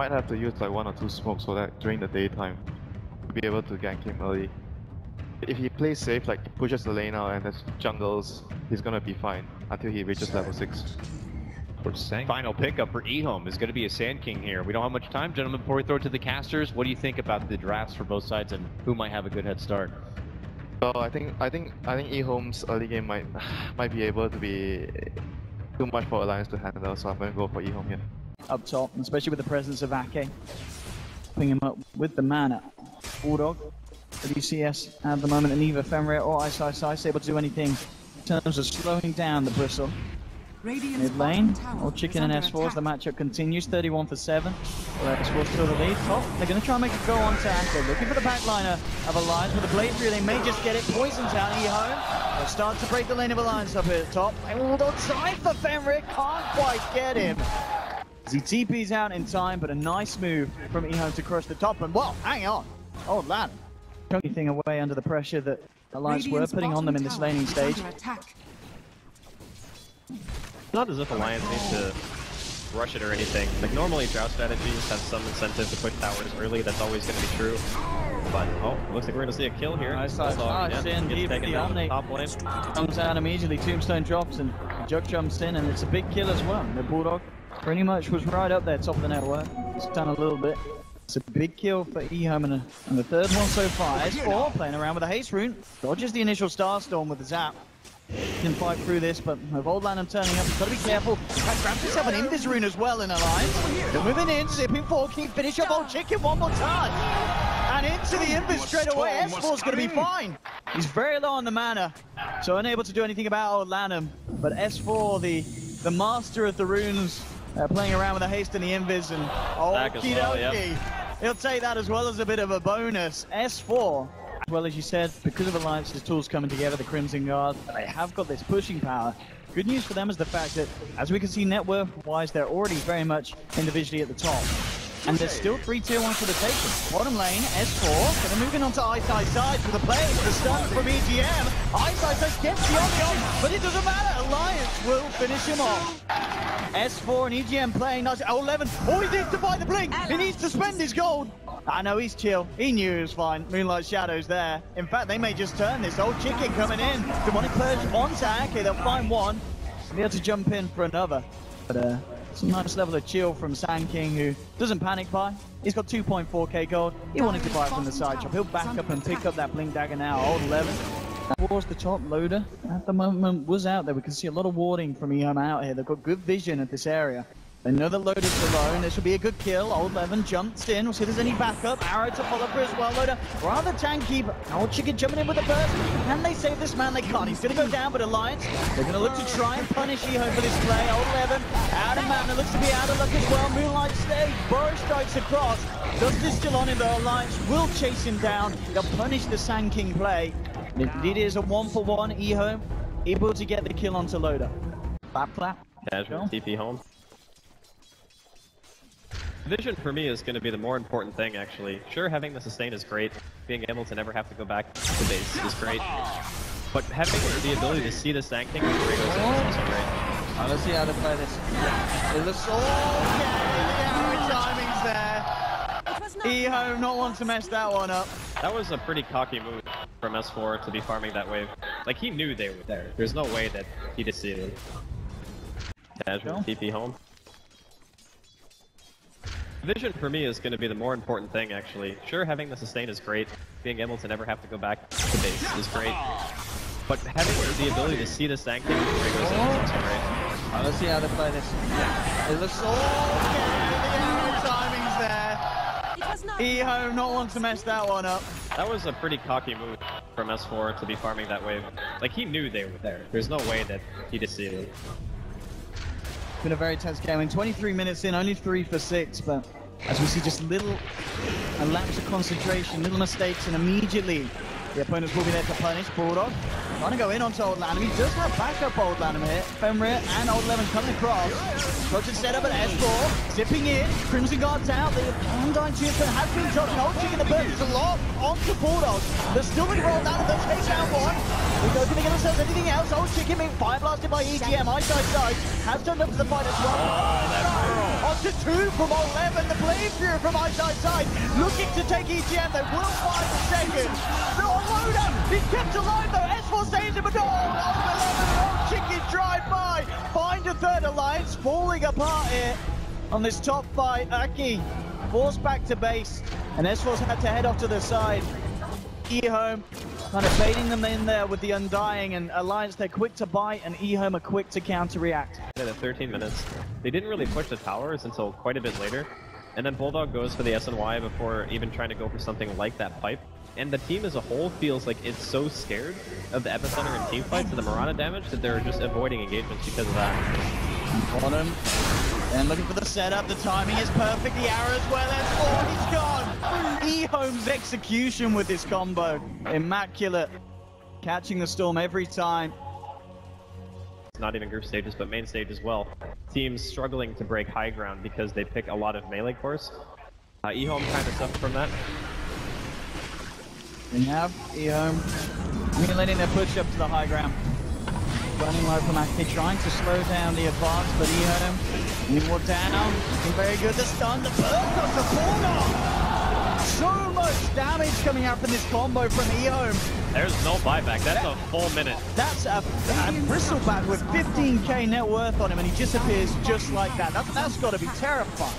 might have to use like 1 or 2 smokes for that during the daytime to be able to gank him early. If he plays safe, like pushes the lane out and there's jungles, he's gonna be fine until he reaches level 6. Final pickup for Ehome is going to be a Sand King here. We don't have much time, gentlemen, before we throw it to the casters. What do you think about the drafts for both sides and who might have a good head start? Well, I think Ehome's early game might be able to be too much for Alliance to handle, so I'm going to go for Ehome here. Up top, especially with the presence of Akke. Picking him up with the mana. Bulldog, WCS at the moment, and neither Fenrir or iceiceice able to do anything in terms of slowing down the Bristle. Mid lane, oldchicken and S4 as the matchup continues, 31 for 7. S4 still the lead. Top, they're going to try and make a go on to Akke. Looking for the backliner of Alliance with a blade through. They may just get it. Poisons out Ehome. They'll start to break the lane of Alliance up here at top. They will on side for Fenrir. Can't quite get him. As he TP's out in time, but a nice move from Ehome to cross the top. And well, hang on. Oh, LaNm. Anything away under the pressure that Alliance were putting on them in this laning stage. Not as if Alliance needs to rush it or anything. Like normally drought strategies have some incentive to push towers early, that's always going to be true. But oh, looks like we're going to see a kill here. Nice indeed with the Omni. Comes out immediately, Tombstone drops and Jug jumps in, and it's a big kill as well. The Bulldog pretty much was right up there, top of the network. It's done a little bit. It's a big kill for Ehome and the third one so far. S4 playing around with a haste rune, dodges the initial Starstorm with the zap. Can fight through this, but with old LaNm turning up, he's got to be careful. Grabs himself an Invis rune as well in Alliance. They're moving in, zipping forward, can finish up oldchicken one more time. And into the Invis straight away. S4's going to be fine. He's very low on the mana, so unable to do anything about old LaNm. But S4, the master of the runes, playing around with the haste and the Invis, and okie dokie. He'll take that as well as a bit of a bonus. S4. As well as you said, because of Alliance's tools coming together, the Crimson Guard, they have got this pushing power. Good news for them is the fact that, as we can see net worth-wise, they're already very much individually at the top. And there's still 3 tier 1s for the taking. Bottom lane, S4, gonna move in onto iceiceice with a play. The stun from EGM. iceiceice gets the on, but it doesn't matter. Alliance will finish him off. S4 and EGM playing nice. Oh, 11. Oh, he needs to buy the blink. He needs to spend his gold. I know he's chill. He knew he was fine. Moonlight Shadow's there. In fact, they may just turn this. Oldchicken coming in. Demonic Purge onto Akke. They'll find one. Be able to jump in for another. But it's a nice level of chill from Sand King, who doesn't panic buy. He's got 2.4k gold. He wanted to buy from the side shop. He'll back up and pick up that blink dagger now. Old 11. Towards the top, Loda at the moment was out there. We can see a lot of warding from Ehome out here. They've got good vision at this area. They know that Loda's alone. This will be a good kill. Old 11 jumps in. We'll see if there's any backup. Arrow to follow through as well. Loda rather tanky, but oldchicken jumping in with a burst. Can they save this man? They can't. He's going to go down, but Alliance, they're going to look to try and punish Ehome for this play. Old 11 out of mana. Looks to be out of luck as well. Moonlight stage. Burrow strikes across. Justice still on him, but Alliance will chase him down. They'll punish the Sand King play. And indeed, it is a 1-for-1. Ehome able to get the kill onto Loda. Clap. Casual TP home. Vision for me is going to be the more important thing, actually. Sure, having the sustain is great. Being able to never have to go back to base is great. But having the ability to see the Sand King before he goes in is also great. Let's see how to play this. It looks timing's there. Ehome not want to mess that one up. That was a pretty cocky move from S4 to be farming that wave. Like, he knew they were there. There's no way that he deceived it. Casual TP home. Vision for me is going to be the more important thing, actually. Sure, having the sustain is great. Being able to never have to go back to base is great. But having the ability to see the Sand King before he goes in is also great. Let's see how to play this. It looks timing's there. Ehome not want to mess that one up. That was a pretty cocky move from S4 to be farming that wave. Like, he knew they were there. There's no way that he deceived it. Been a very tense game. In 23 minutes in, only 3 for 6, but as we see, just a lapse of concentration, little mistakes, and immediately the opponents will be there to punish. Bulldog trying to go in onto old LaNm. He does have backup old LaNm here. Fenrir and old 11 coming across. Project set up at S4, zipping in. Crimson Guard's out. The Undying Cheerful has been dropped. oldchicken the burst is a lot onto Bulldog. They're still being rolled out of the chase down one. We're hoping to get themselves anything else. oldchicken being fire blasted by EGM. iceiceice has turned up to the fight as well. to 2 from oldchicken. The Blade Fury from iceiceice looking to take EGM. They will find the second. No, Loda, he's kept alive though. S4 saves him, but oldchicken drive by. Find a third alliance, falling apart here on this top fight. Akke forced back to base, and S4's had to head off to the side. Ehome kind of baiting them in there with the Undying, and Alliance, they're quick to bite, and Ehome are quick to counter-react. In the 13 minutes, they didn't really push the towers until quite a bit later, and then Bulldog goes for the SNY before even trying to go for something like that pipe. And the team as a whole feels like it's so scared of the epicenter and team fights and the Mirana damage that they're just avoiding engagements because of that. On him, and looking for the setup. The timing is perfect. The arrow as well as he's gone. Ehome's execution with this combo, immaculate, catching the storm every time. It's not even group stages, but main stage as well. Teams struggling to break high ground because they pick a lot of melee cores. Ehome kind of suffered from that. We have Ehome letting their push up to the high ground. Running low from Akke, trying to slow down the advance, but Ehome more down. Looking very good. The stun, the burst of the corner. So much damage coming out from this combo from Ehome. There's no buyback. That's a full minute. That's a bristleback with 15k net worth on him, and he disappears just like that. That's got to be terrifying.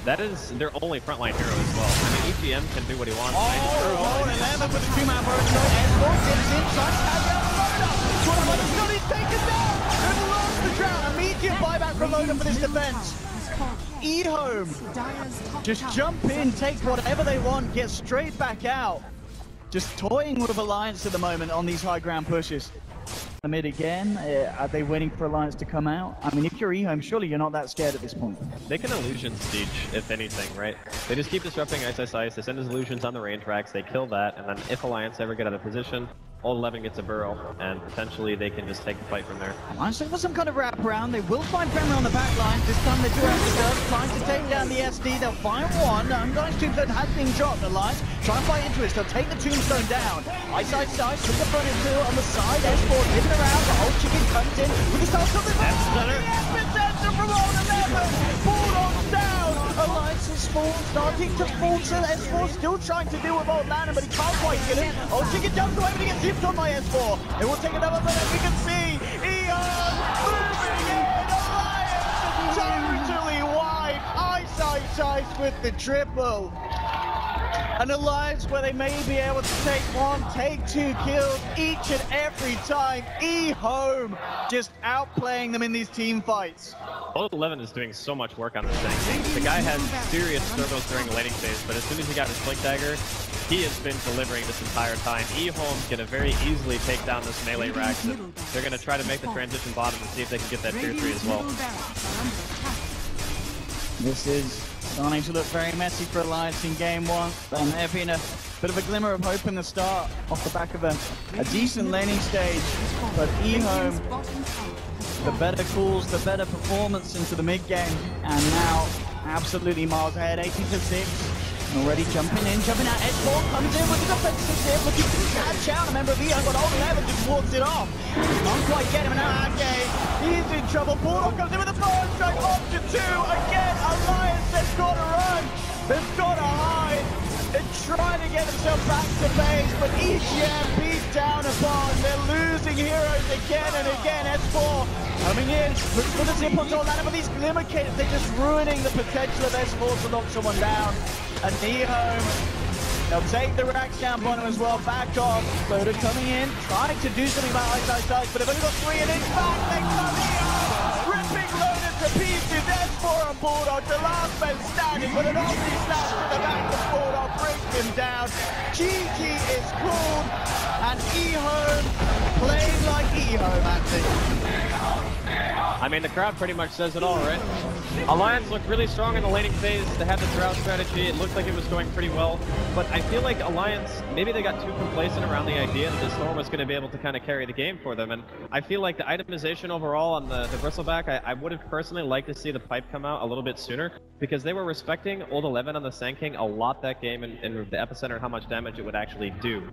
That is their only frontline hero as well. I mean, EGM can do what he wants. LaNm with a 2-man burst. S4 gets in, trying to tag out Loda. Loda's he's taken down. And lost the ground. Immediate buyback from Loda for this defense. Ehome just jump in, take whatever they want, get straight back out. Just toying with Alliance at the moment on these high ground pushes. The mid again, are they waiting for Alliance to come out? I mean, if you're Ehome, surely you're not that scared at this point. They can illusion siege, if anything, right? They just keep disrupting iceiceice, they send his illusions on the range racks, they kill that, and then if Alliance ever get out of position, oldchicken gets a burrow, and potentially they can just take the fight from there. Alliance looking for some kind of wraparound. They will find Fenrir on the back line. This time they do have the dust, trying to take down the SD. They'll find one. Undying's tombstone has been dropped. Alliance try and fight into it. They'll take the tombstone down. iceiceice with the front and two on the side. S4 giving around. The oldchicken comes in with the start something. The epicenter from oldchicken. Bulldog's down. Alliance is starting to falter. S4 still trying to deal with LaNm, but he can't quite get it. Oldchicken jumps away, but he gets zipped on by S4. It will take another minute, as we can see. Ehome moving in. Alliance totally wide. iceiceice with the triple. An Alliance where they may be able to take one, take 2 kills each and every time. Ehome just outplaying them in these team fights. oldchicken is doing so much work on this thing. The guy had serious struggles during the laning phase, but as soon as he got his Blink Dagger, he has been delivering this entire time. Ehome's going to very easily take down this melee rack. They're going to try to make the transition bottom and see if they can get that tier 3 as well. This is starting to look very messy for Alliance in game 1. And there being a bit of a glimmer of hope in the start off the back of a decent laning stage. But Ehome, the better calls, the better performance into the mid game. And now absolutely miles ahead, 18-6. Already jumping out. S4 comes in with the defensive tip, looking to catch out a member of Ehome, but oldchicken just walks it off. Can't quite get him, and now Akke, he's in trouble. Bulldog comes in with a burn strike, off to 2. Again, Alliance, they've got to run. They've got to hide. They're trying to get themselves back to base, but EGM beat down upon. They're losing heroes again and again. S4 coming in, looking for the zip on LaNm, but these glimmer cannons, they're just ruining the potential of S4 to knock someone down. And Ehome, they'll take the racks down bottom as well, back off. Loda coming in, trying to do something about iceiceice, but they've only got 3 and it's back. They come Ehome, ripping Loda to pieces. S4 on Bulldog, the last man standing, but an ulti slash to the back of Bulldog brings him down. GG is called, and Ehome playing like Ehome, actually. I mean, the crowd pretty much says it all, right? Alliance looked really strong in the laning phase. They had the drought strategy. It looked like it was going pretty well. But I feel like Alliance, maybe they got too complacent around the idea that the Storm was going to be able to kind of carry the game for them. And I feel like the itemization overall on the bristleback, I would have personally liked to see the pipe come out a little bit sooner, because they were respecting oldchicken on the Sand King a lot that game, and the epicenter and how much damage it would actually do.